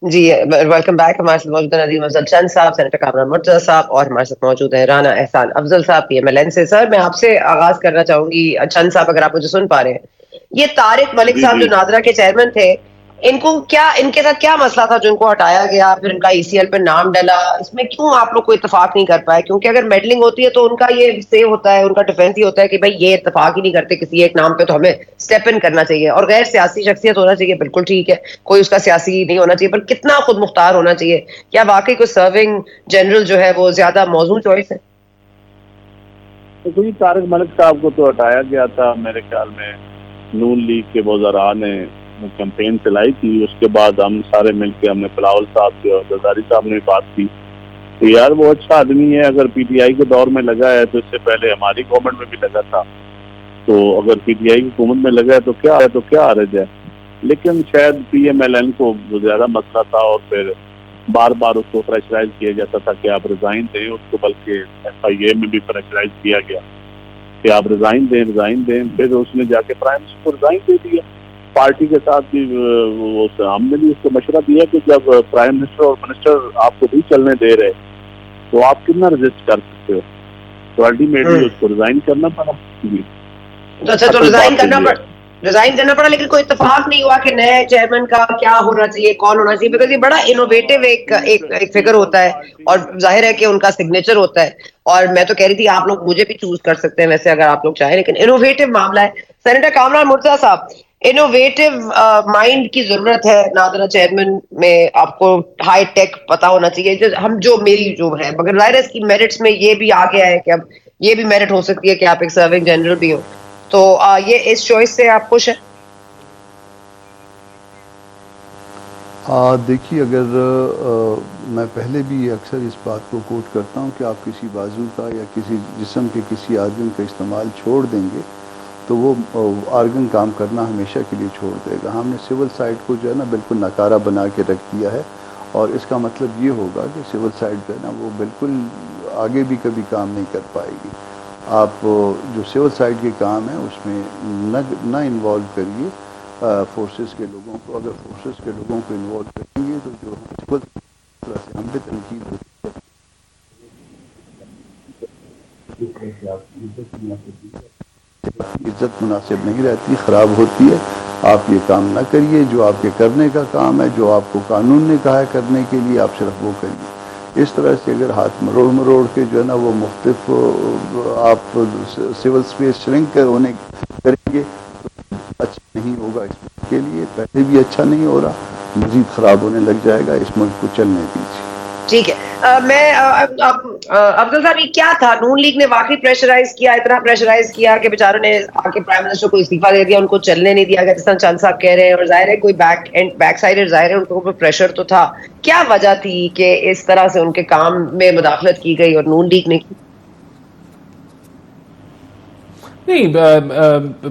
جی ویلکم بیک. ہمارے ساتھ موجود ہیں ندیم افضل چند صاحب, سینیٹر کامران مرتضیٰ صاحب, اور ہمارے ساتھ موجود ہیں رانا احسان افضل صاحب PMLN سے. سر میں آپ سے آغاز کرنا چاہوں گی, چند صاحب اگر آپ مجھے سن پا رہے ہیں, یہ طارق ملک صاحب جو نادرا کے چیئرمین تھے, ان کے ساتھ کیا مسئلہ تھا جو ان کو ہٹایا گیا, پھر ان کا ECL پہ نام ڈلا, اس میں کیوں آپ لوگ کو اتفاق نہیں کر پائے؟ کیونکہ اگر میڈلنگ ہوتی ہے تو ان کا یہ سیو ہوتا ہے, ان کا ڈیفینس ہی ہوتا ہے کہ بھائی یہ اتفاق ہی نہیں کرتے کسی ایک نام پہ, تو ہمیں اسٹیپ ان کرنا چاہیے. اور غیر سیاسی شخصیت ہونا چاہیے, بالکل ٹھیک ہے, کوئی اس کا سیاسی نہیں ہونا چاہیے, پر کتنا خود مختار ہونا چاہیے؟ کیا واقعی کوئی سرونگ جنرل جو ہے وہ زیادہ موزوں چوائس ہے؟ تو طارق ملک صاحب کو تو ہٹایا گیا تھا میرے خیال میں, نون لیگ کے وزراء نے کیمپین چلائی تھی. اس کے بعد ہم سارے مل کے, ہم نے بلاول صاحب سے اور زرداری صاحب نے بات کی تو یار وہ اچھا آدمی ہے, اگر PTI کے دور میں لگا ہے تو اس سے پہلے ہماری گورنمنٹ میں بھی لگا تھا. تو اگر پی ٹی آئی کی حکومت میں لگا ہے تو کیا حرج ہے. لیکن شاید پی ایم ایل این کو زیادہ مسئلہ تھا اور پھر بار بار اس کو پریشرائز کیا جاتا تھا کہ آپ ریزائن دیں. اس کو بلکہ ایف آئی اے میں بھی پریشرائز کیا گیا کہ آپ ریزائن دیں. پھر اس نے جا کے پرائم منسٹر کو ریزائن دے دیا. پارٹی کے ساتھ بھی ہم نے بھی اس کو مشورہ دیا کہ جب پرائم منسٹر اور منسٹر آپ کو نہیں چلنے دے رہے تو آپ کتنا رجسٹ کر سکتے ہو. تو الٹیمیٹلی اس کو ریزائن کرنا پڑا. اچھا تو ریزائن کرنا پڑا لیکن کوئی اتفاق نہیں ہوا کہ نئے چیئرمین کا کیا ہونا چاہیے, کون ہونا چاہیے, بیکاز یہ بڑا انوویٹو ایک فگر ہوتا ہے اور ظاہر ہے کہ ان کا سگنیچر ہوتا ہے. اور میں تو کہہ رہی تھی آپ لوگ مجھے بھی چوز کر سکتے ہیں ویسے اگر آپ لوگ چاہیں, لیکن انوویٹو معاملہ ہے. سینیٹر کامران مرتضیٰ صاحب, انوویٹو مائنڈ کی ضرورت ہے نادرا چیئرمین میں. آپ کو ہائی ٹیک پتا ہونا چاہیے. ہم جو میری جو ہے مگر ظاہر ہے اس کی میرٹس میں یہ بھی آ گیا ہے کہ اب یہ بھی میرٹ ہو سکتی ہے کہ آپ ایک سرونگ جنرل بھی ہو. تو یہ اس چوائس سے آپ خوش ہیں؟ دیکھیے, اگر میں پہلے بھی اکثر اس بات کو کوٹ کرتا ہوں کہ آپ کسی بازو کا یا کسی جسم کے کسی آرگن کا استعمال چھوڑ دیں گے تو وہ آرگن کام کرنا ہمیشہ کے لیے چھوڑ دے گا. ہم نے سول سائڈ کو جو ہے نا بالکل ناکارہ بنا کے رکھ دیا ہے, اور اس کا مطلب یہ ہوگا کہ سول سائڈ جو ہے نا وہ بالکل آگے بھی کبھی کام نہیں کر پائے گی. آپ جو سول سائڈ کے کام ہیں اس میں نہ انوالو کریے فورسز کے لوگوں کو. اگر فورسز کے لوگوں کو انوالو کریں گے تو جو طرح سے ہم پہ تنقید ہوتی ہے, عزت مناسب نہیں رہتی, خراب ہوتی ہے. آپ یہ کام نہ کریے. جو آپ کے کرنے کا کام ہے, جو آپ کو قانون نے کہا ہے کرنے کے لیے, آپ صرف وہ کریے. اس طرح سے اگر ہاتھ مروڑ کے جو ہے نا وہ مختلف آپ سول سپیس شرنک ہونے کریں گے اچھا نہیں ہوگا اس ملک کے لیے. پہلے بھی اچھا نہیں ہو رہا, مزید خراب ہونے لگ جائے گا. اس ملک کو چلنے دیجیے. ٹھیک ہے. میں افضل صاحب, یہ کیا تھا نون لیگ نے واقعی پریشرائز کیا, اتنا پریشرائز کیا کہ بیچاروں نے آ کے پرائم منسٹر کو استعفیٰ دے دیا, ان کو چلنے نہیں دیا گیا جس طرح چند صاحب کہہ رہے ہیں. اور ظاہر ہے کوئی بیک سائڈ ظاہر ہے ان کو پریشر تو تھا. کیا وجہ تھی کہ اس طرح سے ان کے کام میں مداخلت کی گئی اور نون لیگ نے کی؟ نہیں,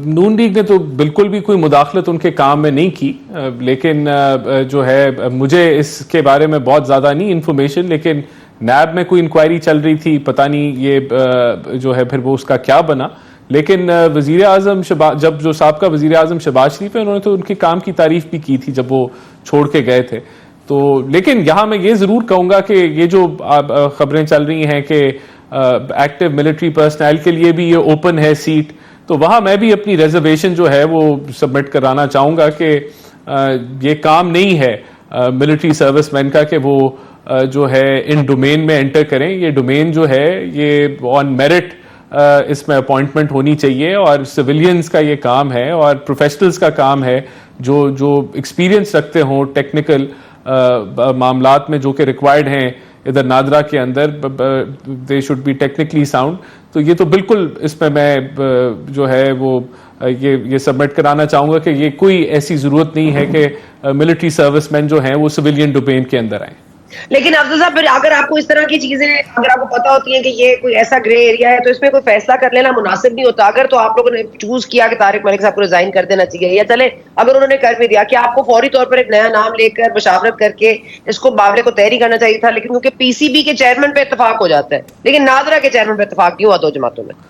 نون لیگ نے تو بالکل بھی کوئی مداخلت ان کے کام میں نہیں کی. لیکن جو ہے مجھے اس کے بارے میں بہت زیادہ نہیں انفارمیشن, لیکن نیب میں کوئی انکوائری چل رہی تھی, پتہ نہیں یہ جو ہے پھر وہ اس کا کیا بنا. لیکن وزیر اعظم جب جو سابقہ وزیر اعظم شہباز شریف ہے, انہوں نے تو ان کے کام کی تعریف بھی کی تھی جب وہ چھوڑ کے گئے تھے. تو لیکن یہاں میں یہ ضرور کہوں گا کہ یہ جو خبریں چل رہی ہیں کہ ایکٹیو ملٹری پرسنل کے لیے بھی یہ اوپن ہے سیٹ, تو وہاں میں بھی اپنی ریزرویشن جو ہے وہ سبمٹ کرانا چاہوں گا کہ یہ کام نہیں ہے ملٹری سروس مین کا کہ وہ جو ہے ان ڈومین میں انٹر کریں. یہ ڈومین جو ہے یہ آن میرٹ اس میں اپوائنٹمنٹ ہونی چاہیے, اور سویلینز کا یہ کام ہے اور پروفیشنلز کا کام ہے جو ایکسپیرینس رکھتے ہوں ٹیکنیکل معاملات میں جو کہ ریکوائرڈ ہیں ادھر نادرا کے اندر. They should be technically sound. تو یہ تو بالکل اس میں جو ہے وہ یہ سبمٹ کرانا چاہوں گا کہ یہ کوئی ایسی ضرورت نہیں ہے کہ ملٹری سروس مین جو ہیں وہ سویلین ڈومین کے اندر آئیں. لیکن افضل صاحب, پھر اگر آپ کو اس طرح کی چیزیں اگر آپ کو پتا ہوتی ہیں کہ یہ کوئی ایسا گرے ایریا ہے تو اس میں کوئی فیصلہ کر لینا مناسب نہیں ہوتا. اگر تو آپ لوگوں نے چوز کیا کہ طارق ملک صاحب کو ریزائن کر دینا چاہیے, یا چلے اگر انہوں نے کر بھی دیا, کہ آپ کو فوری طور پر ایک نیا نام لے کر مشاورت کر کے اس کو معاملے کو طے کرنا چاہیے تھا. لیکن کیونکہ پی سی بی کے چیئرمین پہ اتفاق ہو جاتا ہے, لیکن نادرا کے چیئرمین پہ اتفاق کیوں ہوا دو جماعتوں میں؟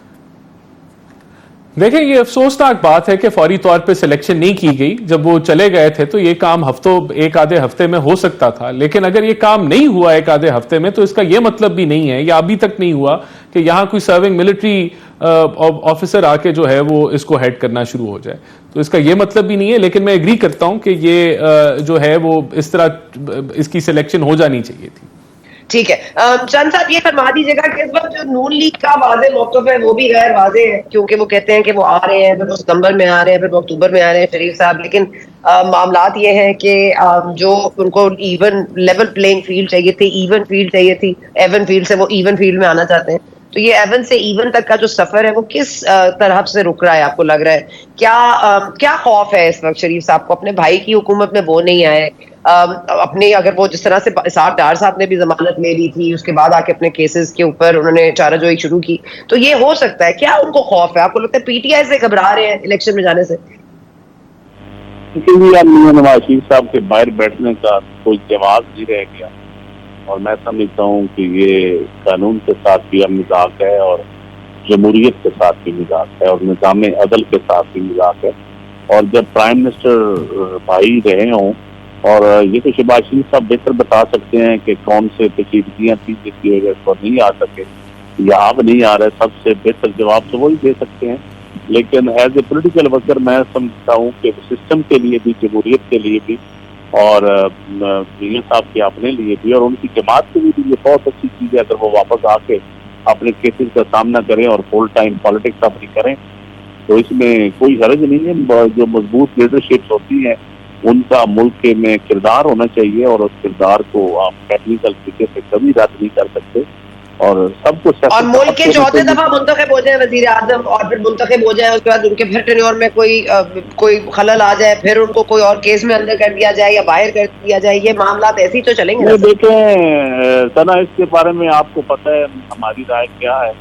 دیکھیں, یہ افسوسناک بات ہے کہ فوری طور پہ سلیکشن نہیں کی گئی. جب وہ چلے گئے تھے تو یہ کام ایک آدھے ہفتے میں ہو سکتا تھا, لیکن اگر یہ کام نہیں ہوا ایک آدھے ہفتے میں تو اس کا یہ مطلب بھی نہیں ہے, یا ابھی تک نہیں ہوا کہ یہاں کوئی سرونگ ملٹری آفیسر آ کے جو ہے وہ اس کو ہیڈ کرنا شروع ہو جائے. تو اس کا یہ مطلب بھی نہیں ہے. لیکن میں ایگری کرتا ہوں کہ یہ جو ہے وہ اس طرح اس کی سلیکشن ہو جانی چاہیے تھی. ٹھیک ہے. چند صاحب, یہ فرما دیجیے گا کہ اس وقت جو نون لیگ کا واضح موقف ہے وہ بھی غیر واضح ہے, کیونکہ وہ کہتے ہیں کہ وہ آ رہے ہیں, پھر وہ ستمبر میں آ رہے ہیں, پھر وہ اکتوبر میں آ رہے ہیں شریف صاحب. لیکن معاملات یہ ہیں کہ جو ان کو ایون لیول پلینگ فیلڈ چاہیے تھی, ایون فیلڈ چاہیے تھی, ایون فیلڈ سے وہ ایون فیلڈ میں آنا چاہتے ہیں. تو یہ ایون سے ایون تک کا جو سفر ہے وہ کس طرح سے رک رہا ہے آپ کو لگ رہا ہے؟ کیا خوف ہے اس وقت شریف صاحب کو؟ اپنے بھائی کی حکومت میں وہ نہیں آئے, اپنے اگر وہ جس طرح سے اسحاق ڈار صاحب نے بھی ضمانت لے لی تھی, اس کے بعد آ کے اپنے کیسز کے اوپر انہوں نے چارہ جوئی شروع کی, تو یہ ہو سکتا ہے کیا ان کو خوف ہے؟ آپ کو لگتا ہے پی ٹی آئی سے گھبرا رہے ہیں الیکشن میں جانے سے؟ کسی بھی نواز شریف صاحب کے باہر بیٹھنے کا کوئی جواز نہیں رہ گیا, اور میں سمجھتا ہوں کہ یہ قانون کے ساتھ بھی مذاق ہے اور جمہوریت کے ساتھ بھی مذاق ہے اور نظام عدل کے ساتھ بھی مذاق ہے. اور جب پرائم منسٹر بھائی رہے ہوں, اور یہ تو شہباز شریف صاحب بہتر بتا سکتے ہیں کہ کون سے پیچیدگیاں تھیں جس کی وجہ سے نہیں آ سکے یا اب نہیں آ رہے, سب سے بہتر جواب تو وہی دے سکتے ہیں. لیکن ایز اے پولیٹیکل ورکر میں سمجھتا ہوں کہ سسٹم کے لیے بھی, جمہوریت کے لیے بھی, اور میاں صاحب کے اپنے لیے بھی اور ان کی جماعت کے لیے بھی یہ بہت اچھی چیز ہے اگر وہ واپس آ کے اپنے کیسز کا سامنا کریں اور فل ٹائم پالیٹکس اپنی کریں, تو اس میں کوئی حرج نہیں ہے. جو مضبوط لیڈرشپس ہوتی ہیں ان کا ملک میں کردار ہونا چاہیے, اور اس کردار کو آپ ٹیکنیکل طریقے سے کبھی رد نہیں کر سکتے, اور سب کو اور ملک کے چوتھے دفعہ منتخب ہو جائیں وزیر اعظم اور پھر منتخب ہو جائیں, اس کے بعد ان کے پھر ٹینیور میں کوئی خلل آ جائے, پھر ان کو کوئی اور کیس میں اندر کر دیا جائے یا باہر کر دیا جائے, یہ معاملات ایسے ہی تو چلیں گے. دیکھیں سنا, اس کے بارے میں آپ کو پتہ ہے ہماری رائے کیا ہے.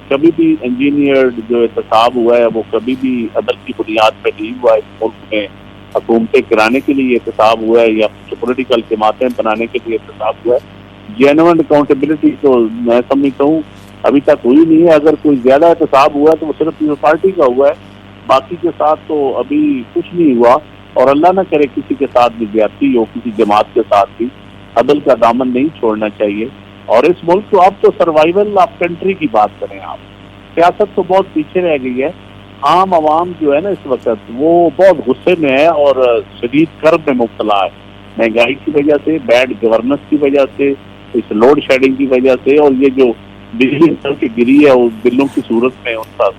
کبھی بھی انجینئر جو احتساب ہوا ہے وہ کبھی بھی عدل کی بنیاد پہ نہیں ہوا ہے. اس ملک میں حکومتیں گرانے کے لیے احتساب ہوا ہے یا پولیٹیکل جماعتیں بنانے کے لیے احتساب ہوا ہے. جینوئن اکاؤنٹیبلٹی تو میں سمجھتا ہوں ابھی تک ہوئی نہیں ہے. اگر کوئی زیادہ احتساب ہوا ہے تو وہ صرف پیپلز پارٹی کا ہوا ہے, باقی کے ساتھ تو ابھی کچھ نہیں ہوا. اور اللہ نہ کرے کسی کے ساتھ بھی زیادتی ہو, کسی جماعت کے ساتھ بھی. عدل کا دامن نہیں چھوڑنا چاہیے. اور اس ملک کو اب تو سروائیول آف کنٹری کی بات کریں آپ, سیاست تو بہت پیچھے رہ گئی ہے. عام عوام جو ہے نا اس وقت وہ بہت غصے میں ہے اور شدید کرب میں مبتلا ہے, مہنگائی کی وجہ سے, بیڈ گورننس کی وجہ سے, اس لوڈ شیڈنگ کی وجہ سے, اور یہ جو بجلی کی گری ہے اس بلوں کی صورت میں ان پر.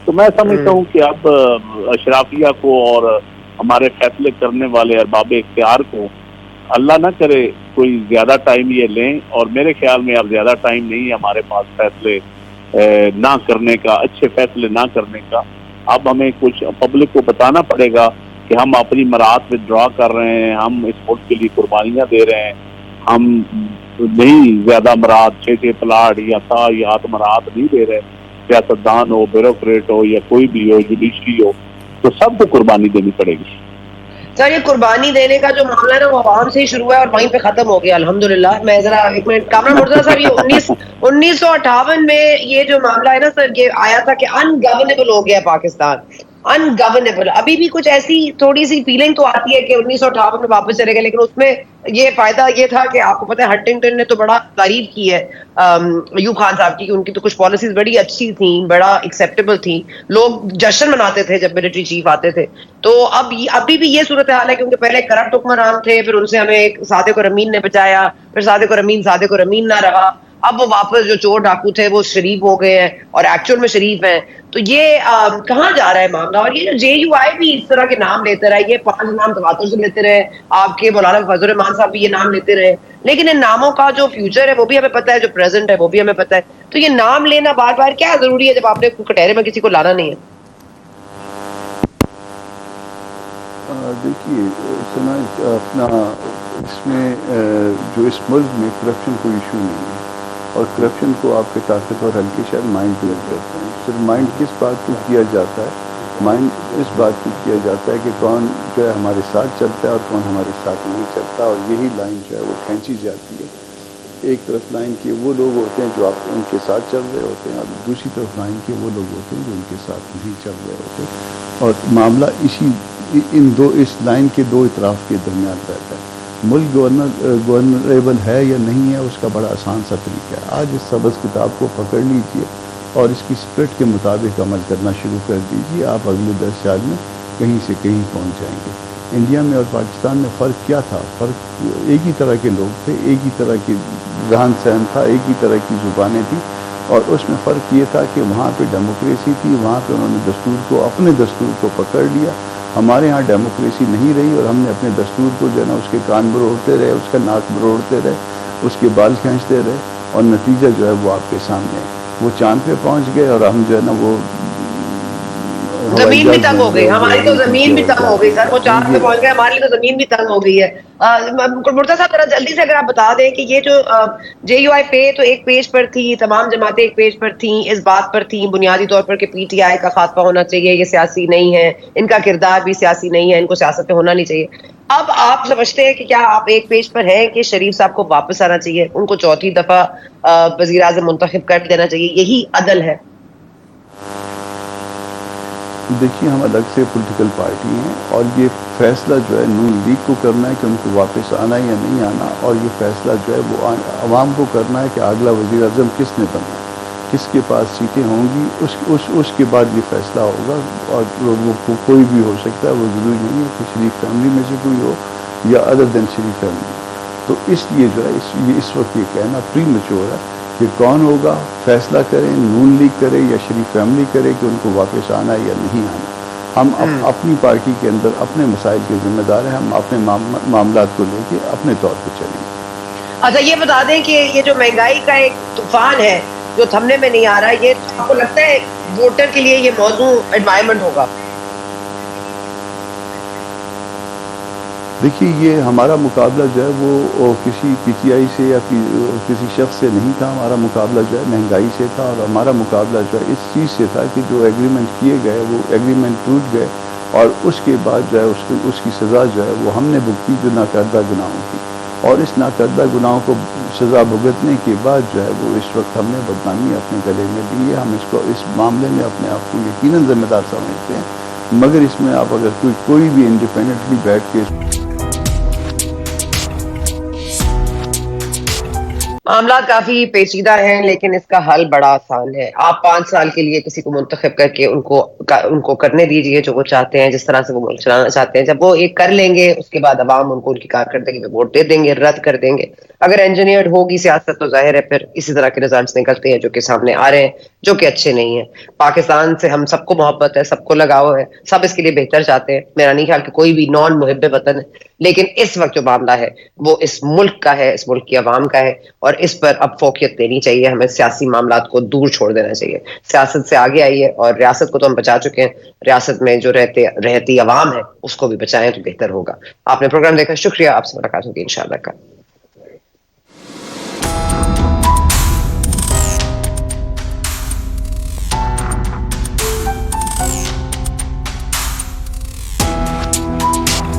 تو میں سمجھتا ہوں کہ اب اشرافیہ کو اور ہمارے فیصلے کرنے والے ارباب اختیار کو اللہ نہ کرے کوئی زیادہ ٹائم یہ لیں, اور میرے خیال میں اب زیادہ ٹائم نہیں ہے ہمارے پاس فیصلے نہ کرنے کا, اچھے فیصلے نہ کرنے کا. اب ہمیں کچھ پبلک کو بتانا پڑے گا کہ ہم اپنی مراعات وڈرا کر رہے ہیں, ہم اس ملک کے لیے قربانیاں دے رہے ہیں, ہم نہیں زیادہ مراعات 6 پلاٹ یا یا مراعات نہیں دے رہے. سیاستدان ہو, بیوروکریٹ ہو یا کوئی بھی ہو, جوڈیشری ہو, تو سب کو قربانی دینی پڑے گی. سر یہ قربانی دینے کا جو معاملہ ہے نا وہ عوام سے ہی شروع ہے اور وہیں پہ ختم ہو گیا الحمدللہ. میں ذرا ایک منٹ, کامران مرتضیٰ صاحب, یہ 1958 میں یہ جو معاملہ ہے نا سر, یہ آیا تھا کہ انگورنیبل ہو گیا پاکستان, انگورنیبل. ابھی بھی کچھ ایسی تھوڑی سی فیلنگ تو آتی ہے کہ 1958 میں واپس چلے گئے, لیکن اس میں یہ فائدہ یہ تھا کہ آپ کو پتہ ہے ہنٹنگٹن نے تو بڑا تعریف کی ہے ایوب خان صاحب کی, ان کی تو کچھ پالیسیز بڑی اچھی تھیں, بڑا ایکسیپٹیبل تھیں, لوگ جشن مناتے تھے جب ملٹری چیف آتے تھے. تو ابھی بھی یہ صورتحال ہے کیونکہ پہلے کرپٹ حکمران تھے, پھر ان سے ہمیں صادق الرحمین نے بچایا, پھر صادق الرحمین نہ رہا, اب وہ واپس جو چور ڈاکو تھے وہ شریف ہو گئے ہیں اور ایکچوئل میں شریف ہیں. تو یہ کہاں جا رہا ہے معاملہ؟ اور یہ جو جے یو آئی بھی اس طرح کے نام لیتے رہے, یہ 5 نام تواتر سے لیتے رہے, آپ کے مولانا فضل الرحمان صاحب بھی یہ نام لیتے رہے, لیکن ان ناموں کا جو فیوچر ہے وہ بھی ہمیں پتہ ہے, جو پریزنٹ ہے وہ بھی ہمیں پتہ ہے. تو یہ نام لینا بار بار کیا ضروری ہے جب آپ نے کٹہرے میں کسی کو لانا نہیں ہے؟ دیکھیے سنا, اپنا اس میں جو اس ملک میں کرپشن کوئی ایشو نہیں ہے, اور کرپشن کو آپ کے طاقتور حلقے شاید مائنڈ کلیئر کرتے ہیں. صرف مائنڈ کس بات کو کیا جاتا ہے, مائنڈ اس بات کو کیا جاتا ہے کہ کون جو ہے ہمارے ساتھ چلتا ہے اور کون ہمارے ساتھ نہیں چلتا, اور یہی لائن جو ہے وہ کھینچی جاتی ہے. ایک طرف لائن کے وہ لوگ ہوتے ہیں جو آپ ان کے ساتھ چل رہے ہوتے ہیں, اور دوسری طرف لائن کے وہ لوگ ہوتے ہیں جو ان کے ساتھ نہیں چل رہے ہوتے, اور معاملہ اس لائن کے 2 اطراف کے درمیان رہتا ہے. ملک گورنریبل ہے یا نہیں ہے اس کا بڑا آسان سا طریقہ ہے. آج اس سبز کتاب کو پکڑ لیجئے اور اس کی اسپرٹ کے مطابق عمل کرنا شروع کر دیجئے, آپ اگلے 10 سال میں کہیں سے کہیں پہنچ جائیں گے. انڈیا میں اور پاکستان میں فرق کیا تھا؟ فرق ایک ہی طرح کے لوگ تھے, ایک ہی طرح کی رہن سہن تھا, ایک ہی طرح کی زبانیں تھیں, اور اس میں فرق یہ تھا کہ وہاں پہ ڈیموکریسی تھی, وہاں پہ انہوں نے اپنے دستور کو پکڑ لیا. ہمارے ہاں ڈیموکریسی نہیں رہی اور ہم نے اپنے دستور کو جو ہے نا اس کے کان بروڑتے رہے, اس کا ناک بروڑتے رہے, اس کے بال کھینچتے رہے, اور نتیجہ جو ہے وہ آپ کے سامنے ہے. وہ چاند پہ پہنچ گئے اور ہم جو ہے نا وہ زمین بھی تنگ ہو گئی, ہماری تو زمین بھی تنگ ہو گئی سر, وہ 4 پہ پہنچ گئے, ہماری تو زمین بھی تنگ ہو گئی ہے. مرتضیٰ صاحب ذرا جلدی سے اگر آپ بتا دیں کہ یہ جو جے یو آئی پہ تو ایک پیج پر تھی, تمام جماعتیں ایک پیج پر تھیں, اس بات پر تھیں بنیادی طور پر کہ پی ٹی آئی کا خاتمہ ہونا چاہیے, یہ سیاسی نہیں ہے, ان کا کردار بھی سیاسی نہیں ہے, ان کو سیاست پہ ہونا نہیں چاہیے. اب آپ سمجھتے ہیں کہ کیا آپ ایک پیج پر ہیں کہ شریف صاحب کو واپس آنا چاہیے, ان کو 4تھی دفعہ وزیر اعظم منتخب کر دینا چاہیے, یہی عدل ہے؟ دیکھیے ہم الگ سے پولیٹیکل پارٹی ہیں اور یہ فیصلہ جو ہے نون لیگ کو کرنا ہے کہ ان کو واپس آنا یا نہیں آنا, اور یہ فیصلہ جو ہے وہ عوام کو کرنا ہے کہ اگلا وزیر اعظم کس نے بننا ہے, کس کے پاس سیٹیں ہوں گی, اس کے بعد یہ فیصلہ ہوگا. اور وہ کوئی بھی ہو سکتا ہے, وہ ضروری نہیں ہے کہ شریف فیملی میں سے کوئی ہو یا ادر دین شریف فیملی. تو اس لیے جو ہے اس وقت یہ کہنا پری میچور ہے کہ کون ہوگا, فیصلہ کریں نون لیگ کرے یا شریف فیملی کرے کہ ان کو واپس آنا ہے یا نہیں آنا. ہم اپنی پارٹی کے اندر اپنے مسائل کے ذمہ دار ہیں, ہم اپنے معاملات کو لے کے اپنے طور پہ چلیں گے. اچھا یہ بتا دیں کہ یہ جو مہنگائی کا ایک طوفان ہے جو تھمنے میں نہیں آ رہا, یہ آپ کو لگتا ہے ووٹر کے لیے یہ موضوع انوائرمنٹ ہوگا؟ دیکھیے یہ ہمارا مقابلہ جو ہے وہ کسی پی ٹی آئی سے یا کسی شخص سے نہیں تھا, ہمارا مقابلہ جو ہے مہنگائی سے تھا, اور ہمارا مقابلہ جو ہے اس چیز سے تھا کہ جو ایگریمنٹ کیے گئے وہ ایگریمنٹ ٹوٹ گئے, اور اس کے بعد جو ہے اس کی سزا جو ہے وہ ہم نے بھگتی جو ناکردہ گناہوں کی, اور اس ناکردہ گناہوں کو سزا بھگتنے کے بعد جو ہے وہ اس وقت ہم نے بدنامی اپنے گلے میں لی ہے. ہم اس معاملے میں اپنے آپ کو یقیناً ذمہ دار سمجھتے ہیں, مگر اس میں آپ اگر کوئی بھی انڈیپینڈنٹلی بیٹھ کے معاملات کافی پیچیدہ ہیں لیکن اس کا حل بڑا آسان ہے. آپ 5 سال کے لیے کسی کو منتخب کر کے ان کو کرنے دیجئے جو وہ چاہتے ہیں, جس طرح سے وہ ملک چلانا چاہتے ہیں. جب وہ ایک کر لیں گے اس کے بعد عوام ان کو ان کی کارکردگی میں ووٹ دے دیں گے, رد کر دیں گے. اگر انجینئرڈ ہوگی سیاست تو ظاہر ہے پھر اسی طرح کے رزلٹس نکلتے ہیں جو کہ سامنے آ رہے ہیں, جو کہ اچھے نہیں ہیں. پاکستان سے ہم سب کو محبت ہے, سب کو لگاؤ ہے, سب اس کے لیے بہتر چاہتے ہیں. میرا نہیں خیال کہ کوئی بھی نان محب وطن ہے, لیکن اس وقت جو معاملہ ہے وہ اس ملک کا ہے, اس ملک کی عوام کا ہے, اور اس پر اب فوقیت دینی چاہیے. ہمیں سیاسی معاملات کو دور چھوڑ دینا چاہیے, سیاست سے آگے آئیے, اور ریاست کو تو ہم بچا چکے ہیں, ریاست میں جو رہتی عوام ہے اس کو بھی بچائیں تو بہتر ہوگا. آپ نے پروگرام دیکھا, شکریہ. آپ سے ملاقات ہوگی انشاءاللہ.